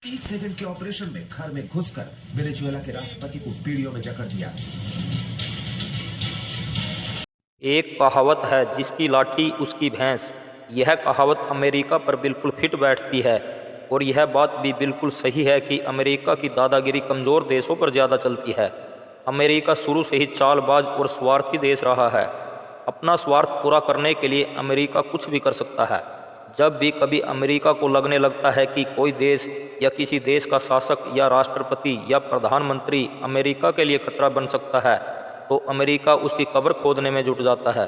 30 second के operation में घर में घुसकर वेनेजुएला के राष्ट्रपति को पीढ़ियों में जकड़ दिया। एक कहावत है, जिसकी लाठी उसकी भैंस। यह कहावत अमेरिका पर बिल्कुल फिट बैठती है और यह बात भी बिल्कुल सही है कि अमेरिका की दादागिरी कमज़ोर देशों पर ज़्यादा चलती है। अमेरिका शुरू से ही चालबाज और स्वार्थी देश रहा है। अपना स्वार्थ पूरा करने के लिए अमेरिका कुछ भी कर सकता है। जब भी कभी अमेरिका को लगने लगता है कि कोई देश या किसी देश का शासक या राष्ट्रपति या प्रधानमंत्री अमेरिका के लिए खतरा बन सकता है, तो अमेरिका उसकी कब्र खोदने में जुट जाता है।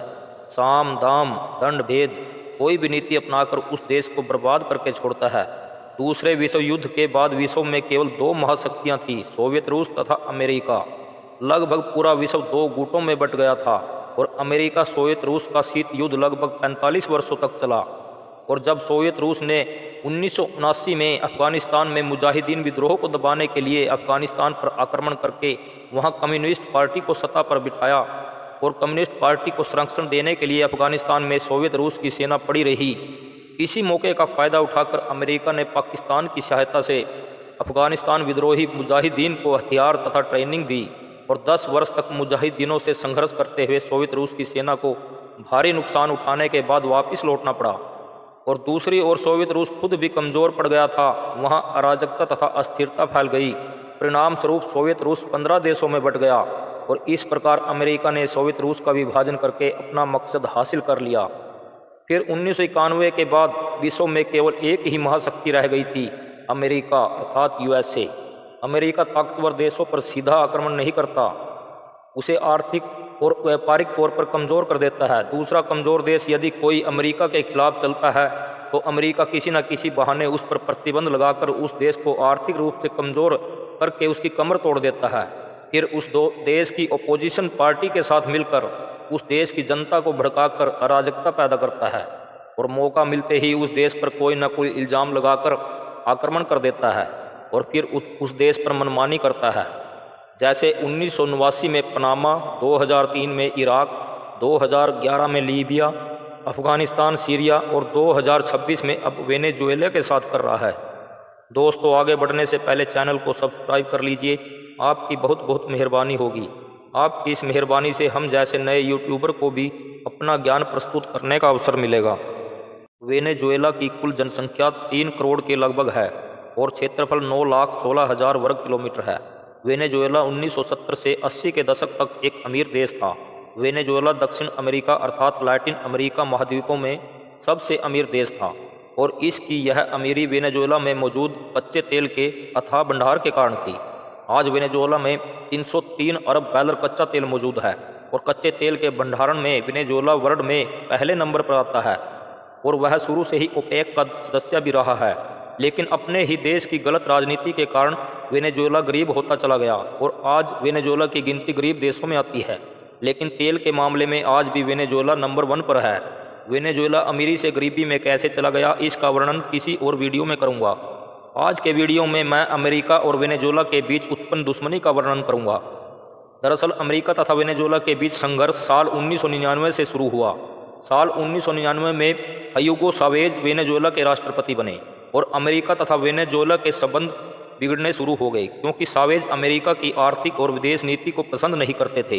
साम दाम दंड भेद कोई भी नीति अपनाकर उस देश को बर्बाद करके छोड़ता है। दूसरे विश्व युद्ध के बाद विश्व में केवल दो महाशक्तियां थीं, सोवियत रूस तथा अमेरिका। लगभग पूरा विश्व दो गुटों में बट गया था और अमेरिका सोवियत रूस का शीत युद्ध लगभग 45 वर्षों तक चला। और जब सोवियत रूस ने 1979 में अफगानिस्तान में मुजाहिदीन विद्रोह को दबाने के लिए अफगानिस्तान पर आक्रमण करके वहां कम्युनिस्ट पार्टी को सत्ता पर बिठाया और कम्युनिस्ट पार्टी को संरक्षण देने के लिए अफगानिस्तान में सोवियत रूस की सेना पड़ी रही। इसी मौके का फ़ायदा उठाकर अमेरिका ने पाकिस्तान की सहायता से अफगानिस्तान विद्रोही मुजाहिदीन को हथियार तथा ट्रेनिंग दी और 10 वर्ष तक मुजाहिदीनों से संघर्ष करते हुए सोवियत रूस की सेना को भारी नुकसान उठाने के बाद वापस लौटना पड़ा। और दूसरी ओर सोवियत रूस खुद भी कमज़ोर पड़ गया था। वहाँ अराजकता तथा अस्थिरता फैल गई। परिणाम स्वरूप सोवियत रूस 15 देशों में बट गया और इस प्रकार अमेरिका ने सोवियत रूस का विभाजन करके अपना मकसद हासिल कर लिया। फिर 1991 के बाद विश्व में केवल एक ही महाशक्ति रह गई थी, अमेरिका अर्थात यूएसए। अमेरिका ताकतवर देशों पर सीधा आक्रमण नहीं करता, उसे आर्थिक और व्यापारिक तौर पर कमज़ोर कर देता है। दूसरा कमज़ोर देश यदि कोई अमेरिका के खिलाफ चलता है तो अमेरिका किसी न किसी बहाने उस पर प्रतिबंध लगाकर उस देश को आर्थिक रूप से कमज़ोर करके उसकी कमर तोड़ देता है। फिर उस दो देश की अपोजिशन पार्टी के साथ मिलकर उस देश की जनता को भड़काकर अराजकता पैदा करता है और मौका मिलते ही उस देश पर कोई न कोई इल्ज़ाम लगाकर आक्रमण कर देता है और फिर उस देश पर मनमानी करता है। जैसे 1989 में पनामा, 2003 में इराक, 2011 में लीबिया, अफ़गानिस्तान, सीरिया और 2026 में अब वेनेजुएला के साथ कर रहा है। दोस्तों, आगे बढ़ने से पहले चैनल को सब्सक्राइब कर लीजिए, आपकी बहुत बहुत मेहरबानी होगी। आपकी इस मेहरबानी से हम जैसे नए यूट्यूबर को भी अपना ज्ञान प्रस्तुत करने का अवसर मिलेगा। वेनेजुएला की कुल जनसंख्या 3 करोड़ के लगभग है और क्षेत्रफल 9,16,000 वर्ग किलोमीटर है। वेनेजुएला 1970 से 80 के दशक तक एक अमीर देश था। वेनेजुएला दक्षिण अमेरिका अर्थात लैटिन अमेरिका महाद्वीपों में सबसे अमीर देश था और इसकी यह अमीरी वेनेजुएला में मौजूद कच्चे तेल के अथाह भंडार के कारण थी। आज वेनेजुएला में 303 अरब बैरल कच्चा तेल मौजूद है और कच्चे तेल के भंडारण में वेनेजुएला वर्ल्ड में पहले नंबर पर आता है और वह शुरू से ही ओपेक का सदस्य भी रहा है। लेकिन अपने ही देश की गलत राजनीति के कारण वेनेजुएला गरीब होता चला गया और आज वेनेजुएला की गिनती गरीब देशों में आती है। लेकिन तेल के मामले में आज भी वेनेजुएला नंबर 1 पर है। वेनेजुएला अमीरी से गरीबी में कैसे चला गया, इसका वर्णन किसी और वीडियो में करूंगा। आज के वीडियो में मैं अमेरिका और वेनेजुएला के बीच उत्पन्न दुश्मनी का वर्णन करूंगा। दरअसल अमेरिका तथा वेनेजुएला के बीच संघर्ष साल 1999 से शुरू हुआ। साल 1999 में ह्यूगो चावेज वेनेजुएला के राष्ट्रपति बने और अमेरिका तथा वेनेजुएला के संबंध बिगड़ने शुरू हो गए, क्योंकि चावेज अमेरिका की आर्थिक और विदेश नीति को पसंद नहीं करते थे।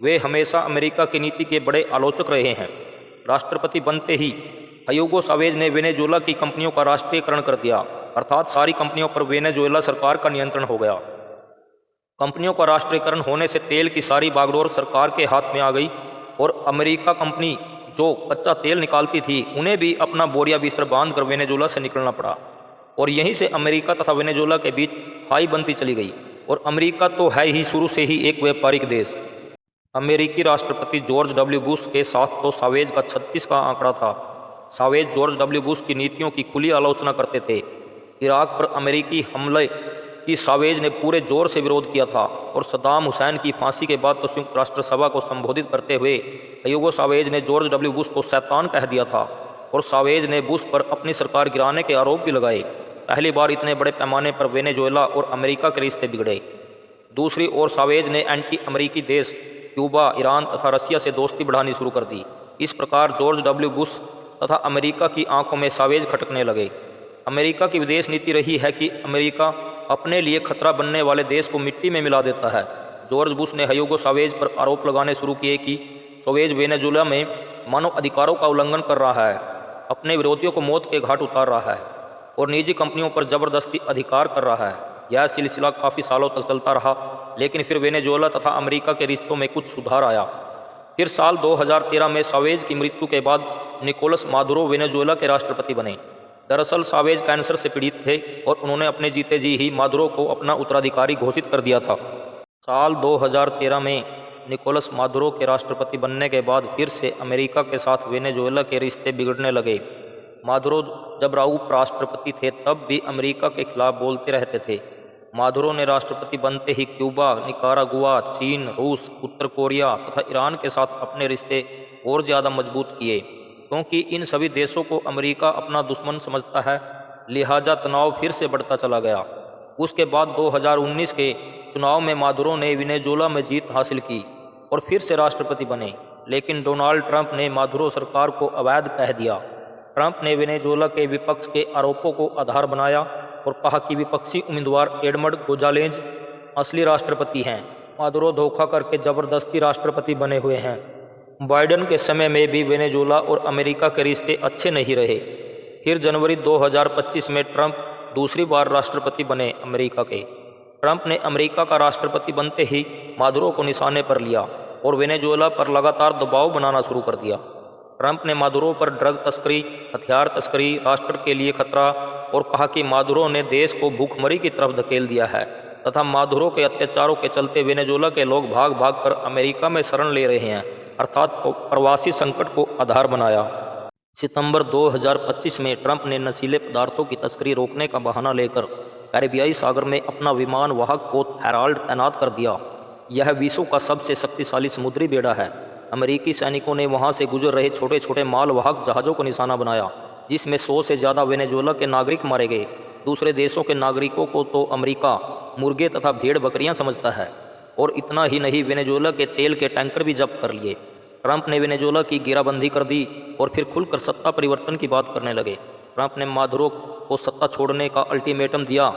वे हमेशा अमेरिका की नीति के बड़े आलोचक रहे हैं। राष्ट्रपति बनते ही ह्यूगो चावेज ने वेनेजुएला की कंपनियों का राष्ट्रीयकरण कर दिया, अर्थात सारी कंपनियों पर वेनेजुएला सरकार का नियंत्रण हो गया। कंपनियों का राष्ट्रीयकरण होने से तेल की सारी बागडोर सरकार के हाथ में आ गई और अमेरिका कंपनी जो कच्चा तेल निकालती थी उन्हें भी अपना बोरिया बिस्तर बांध कर वेनेजुएला से निकलना पड़ा और यहीं से अमेरिका तथा वेनेजुएला के बीच खाई बनती चली गई। और अमेरिका तो है ही शुरू से ही एक व्यापारिक देश। अमेरिकी राष्ट्रपति जॉर्ज डब्ल्यू बुश के साथ तो चावेज का 36 का आंकड़ा था। चावेज जॉर्ज डब्ल्यू बुश की नीतियों की खुली आलोचना करते थे। इराक पर अमेरिकी हमले की चावेज ने पूरे जोर से विरोध किया था और सद्दाम हुसैन की फांसी के बाद तो संयुक्त राष्ट्र सभा को संबोधित करते हुए ह्यूगो चावेज ने जॉर्ज डब्ल्यू बुश को शैतान कह दिया था और चावेज ने बुश पर अपनी सरकार गिराने के आरोप भी लगाए। पहली बार इतने बड़े पैमाने पर वेनेजुएला और अमेरिका के रिश्ते बिगड़े। दूसरी ओर चावेज ने एंटी अमेरिकी देश क्यूबा, ईरान तथा रसिया से दोस्ती बढ़ानी शुरू कर दी। इस प्रकार जॉर्ज डब्ल्यू बुश तथा अमेरिका की आंखों में चावेज खटकने लगे। अमेरिका की विदेश नीति रही है कि अमेरिका अपने लिए खतरा बनने वाले देश को मिट्टी में मिला देता है। जॉर्ज बुश ने ह्यूगो चावेज पर आरोप लगाने शुरू किए कि चावेज वेनेजुएला में मानव अधिकारों का उल्लंघन कर रहा है, अपने विरोधियों को मौत के घाट उतार रहा है और निजी कंपनियों पर जबरदस्ती अधिकार कर रहा है। यह सिलसिला काफ़ी सालों तक चलता रहा, लेकिन फिर वेनेजुएला तथा अमेरिका के रिश्तों में कुछ सुधार आया। फिर साल 2013 में चावेज की मृत्यु के बाद निकोलस मादुरो वेनेजुएला के राष्ट्रपति बने। दरअसल चावेज कैंसर से पीड़ित थे और उन्होंने अपने जीते जी ही मादुरो को अपना उत्तराधिकारी घोषित कर दिया था। साल 2013 में निकोलस मादुरो के राष्ट्रपति बनने के बाद फिर से अमेरिका के साथ वेनेजुएला के रिश्ते बिगड़ने लगे। मादुरो जब राउफ राष्ट्रपति थे तब भी अमेरिका के खिलाफ बोलते रहते थे। मादुरो ने राष्ट्रपति बनते ही क्यूबा, निकारागुआ, चीन, रूस, उत्तर कोरिया तथा ईरान के साथ अपने रिश्ते और ज़्यादा मजबूत किए, क्योंकि इन सभी देशों को अमेरिका अपना दुश्मन समझता है। लिहाजा तनाव फिर से बढ़ता चला गया। उसके बाद 2019 के चुनाव में मादुरो ने वेनेजुएला में जीत हासिल की और फिर से राष्ट्रपति बने, लेकिन डोनाल्ड ट्रंप ने मादुरो सरकार को अवैध कह दिया। ट्रंप ने वेनेजुएला के विपक्ष के आरोपों को आधार बनाया और कहा कि विपक्षी उम्मीदवार एडमंड गोजालेज असली राष्ट्रपति हैं। मादुरो धोखा करके जबरदस्ती राष्ट्रपति बने हुए हैं। बाइडेन के समय में भी वेनेजुएला और अमेरिका के रिश्ते अच्छे नहीं रहे। फिर जनवरी 2025 में ट्रंप दूसरी बार राष्ट्रपति बने अमेरिका के। ट्रंप ने अमेरिका का राष्ट्रपति बनते ही मादुरो को निशाने पर लिया और वेनेजुएला पर लगातार दबाव बनाना शुरू कर दिया। ट्रंप ने मादुरो पर ड्रग तस्करी, हथियार तस्करी, राष्ट्र के लिए खतरा और कहा कि मादुरो ने देश को भूखमरी की तरफ धकेल दिया है तथा मादुरो के अत्याचारों के चलते वेनेजुएला के लोग भाग भाग कर अमेरिका में शरण ले रहे हैं, अर्थात प्रवासी संकट को आधार बनाया। सितंबर 2025 में ट्रंप ने नशीले पदार्थों की तस्करी रोकने का बहाना लेकर कैरिबियाई सागर में अपना विमान वाहक पोत हेराल्ड तैनात कर दिया। यह विश्व का सबसे शक्तिशाली समुद्री बेड़ा है। अमेरिकी सैनिकों ने वहां से गुजर रहे छोटे छोटे मालवाहक जहाज़ों को निशाना बनाया, जिसमें 100 से ज़्यादा वेनेजुएला के नागरिक मारे गए। दूसरे देशों के नागरिकों को तो अमेरिका मुर्गे तथा भेड़ बकरियां समझता है। और इतना ही नहीं, वेनेजुएला के तेल के टैंकर भी जब्त कर लिए। ट्रंप ने वेनेजुएला की घेराबंदी कर दी और फिर खुलकर सत्ता परिवर्तन की बात करने लगे। ट्रंप ने मादुरो को सत्ता छोड़ने का अल्टीमेटम दिया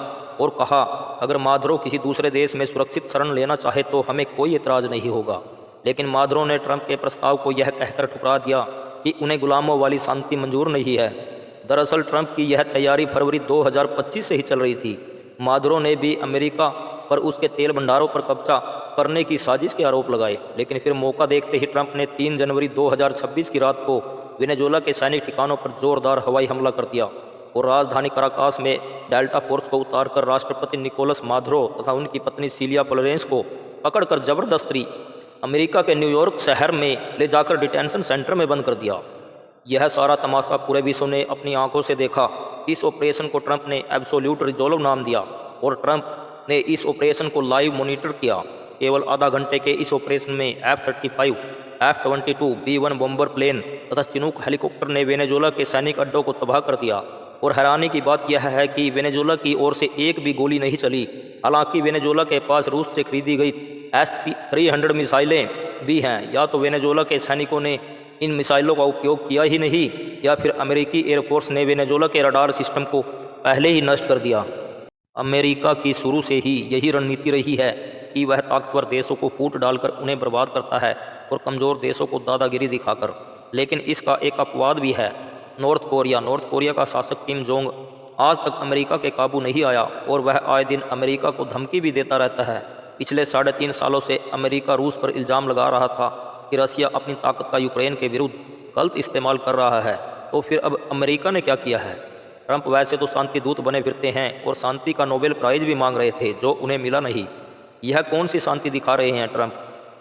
और कहा, अगर मादुरो किसी दूसरे देश में सुरक्षित शरण लेना चाहे तो हमें कोई एतराज़ नहीं होगा। लेकिन मादुरो ने ट्रंप के प्रस्ताव को यह कहकर ठुकरा दिया कि उन्हें गुलामों वाली शांति मंजूर नहीं है। दरअसल ट्रंप की यह तैयारी फरवरी 2025 से ही चल रही थी। मादुरो ने भी अमेरिका पर उसके तेल भंडारों पर कब्जा करने की साजिश के आरोप लगाए, लेकिन फिर मौका देखते ही ट्रंप ने 3 जनवरी 2026 की रात को वेनेजुएला के सैनिक ठिकानों पर जोरदार हवाई हमला कर दिया और राजधानी कराकास में डेल्टा फोर्स को उतारकर राष्ट्रपति निकोलस मादुरो तथा उनकी पत्नी सिलिया फ्लोरेंस को पकड़कर जबरदस्ती अमेरिका के न्यूयॉर्क शहर में ले जाकर डिटेंशन सेंटर में बंद कर दिया। यह सारा तमाशा पूरे विश्व ने अपनी आंखों से देखा। इस ऑपरेशन को ट्रंप ने एब्सोल्यूट रिजॉल्व नाम दिया और ट्रंप ने इस ऑपरेशन को लाइव मॉनिटर किया। केवल आधा घंटे के इस ऑपरेशन में F-35, F-22, B-1 bomber plane तथा चिनूक हेलीकॉप्टर ने वेनेजुएला के सैनिक अड्डों को तबाह कर दिया। और हैरानी की बात यह है कि वेनेजुएला की ओर से एक भी गोली नहीं चली। हालांकि वेनेजुएला के पास रूस से खरीदी गई S-300 मिसाइलें भी हैं। या तो वेनेजुएला के सैनिकों ने इन मिसाइलों का उपयोग किया ही नहीं, या फिर अमेरिकी एयरफोर्स ने वेनेजुएला के रडार सिस्टम को पहले ही नष्ट कर दिया। अमेरिका की शुरू से ही यही रणनीति रही है कि वह ताकतवर देशों को फूट डालकर उन्हें बर्बाद करता है और कमज़ोर देशों को दादागिरी दिखाकर। लेकिन इसका एक अपवाद भी है, नॉर्थ कोरिया का शासक किम जोंग आज तक अमेरिका के काबू नहीं आया और वह आए दिन अमेरिका को धमकी भी देता रहता है। पिछले 3.5 सालों से अमेरिका रूस पर इल्ज़ाम लगा रहा था कि रसिया अपनी ताकत का यूक्रेन के विरुद्ध गलत इस्तेमाल कर रहा है। तो फिर अब अमेरिका ने क्या किया है? ट्रंप वैसे तो शांति दूत बने फिरते हैं और शांति का नोबेल प्राइज़ भी मांग रहे थे, जो उन्हें मिला नहीं। यह कौन सी शांति दिखा रहे हैं ट्रंप?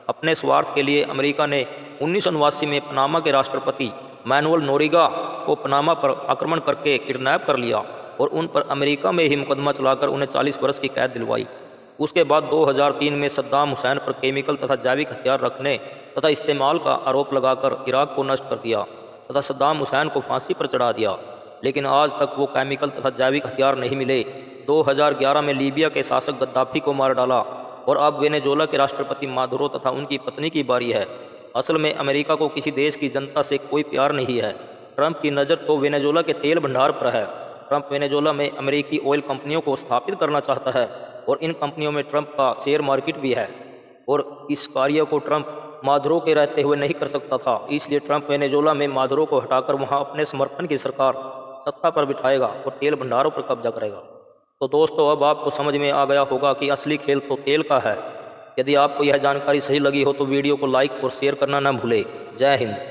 अपने स्वार्थ के लिए अमेरिका ने 1989 में पनामा के राष्ट्रपति मैनुअल नोरिगा को पनामा पर आक्रमण करके किडनैप कर लिया और उन पर अमेरिका में ही मुकदमा चलाकर उन्हें 40 वर्ष की कैद दिलवाई। उसके बाद 2003 में सद्दाम हुसैन पर केमिकल तथा जैविक हथियार रखने तथा इस्तेमाल का आरोप लगाकर इराक को नष्ट कर दिया तथा सद्दाम हुसैन को फांसी पर चढ़ा दिया। लेकिन आज तक वो केमिकल तथा जैविक हथियार नहीं मिले। 2011 में लीबिया के शासक गद्दाफी को मार डाला और अब वेनेजुएला के राष्ट्रपति मादुरो तथा उनकी पत्नी की बारी है। असल में अमेरिका को किसी देश की जनता से कोई प्यार नहीं है। ट्रंप की नज़र तो वेनेजुएला के तेल भंडार पर है। ट्रंप वेनेजुएला में अमेरिकी ऑयल कंपनियों को स्थापित करना चाहता है और इन कंपनियों में ट्रंप का शेयर मार्केट भी है और इस कार्य को ट्रंप मादुरो के रहते हुए नहीं कर सकता था। इसलिए ट्रंप वेनेजुएला में मादुरो को हटाकर वहां अपने समर्थन की सरकार सत्ता पर बिठाएगा और तेल भंडारों पर कब्जा करेगा। तो दोस्तों, अब आपको समझ में आ गया होगा कि असली खेल तो तेल का है। यदि आपको यह जानकारी सही लगी हो तो वीडियो को लाइक और शेयर करना न भूले। जय हिंद।